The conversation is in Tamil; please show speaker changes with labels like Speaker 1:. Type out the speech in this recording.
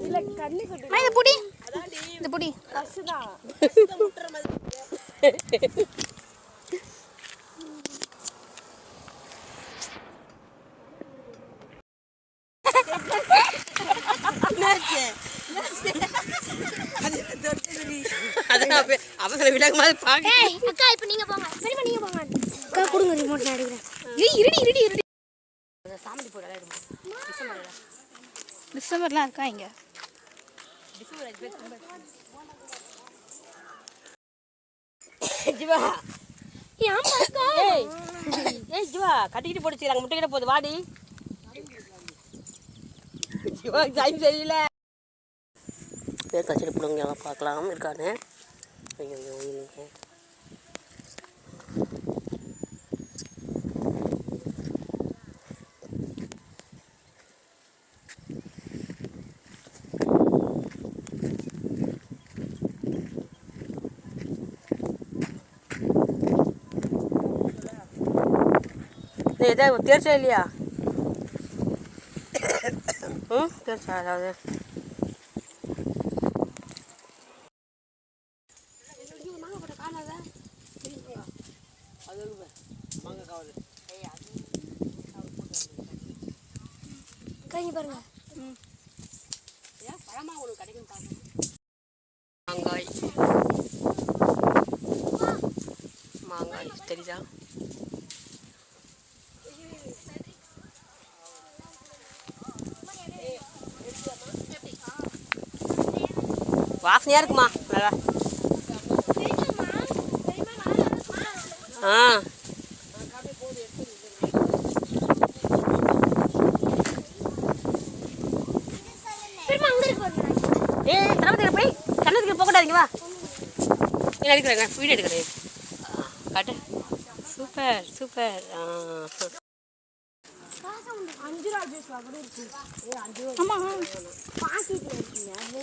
Speaker 1: இல்ல கண்ணு கட்டி
Speaker 2: இந்த புடி இந்த புடி
Speaker 1: பசுதான் முட்டுற மாதிரி
Speaker 2: அவசர விலகு மாதிரி பாக்க
Speaker 3: அக்கா இப்போ நீங்க போங்க சரிமா நீங்க போங்க அக்கா கொடுங்க ரிமோட் நான் எடுக்கிறேன்
Speaker 2: இருடி சாமி போட டிசம்பர்லாம் இருக்கா இங்க
Speaker 1: ஜிவா
Speaker 3: ஏம்மா
Speaker 1: ஏய் ஜிவா கட்டிக்கிட்டு போடுச்சுறாங்க முட்டை கிட்ட போகுது வாடி ஜிவா டைம் சரியில்லை பேர் கச்சடி பிள்ளைங்க பார்க்கலாம் இருக்கானே ஐயோ ஏதாவது தேர்ச்சா இல்லையா ம் தேர்ச்சா அதாவது
Speaker 3: கை பாருங்க
Speaker 1: மாங்காய் மாங்காய் தெரியுதா வாசனையா இருக்குமா நல்லா ஆ ஏய் தரமத்துல போய் கண்ணத்துக்கு போகக்கூடாதுங்க வா நீ எடுக்கிறேங்க வீடியோ எடுக்கிறேன் காட்டு சூப்பர் சூப்பர்
Speaker 3: 5 ரூபாய் பேசுவா கூட இருக்கு 5 ரூபாய்
Speaker 2: ஆமா
Speaker 3: பாக்கெட்ல இருக்குங்க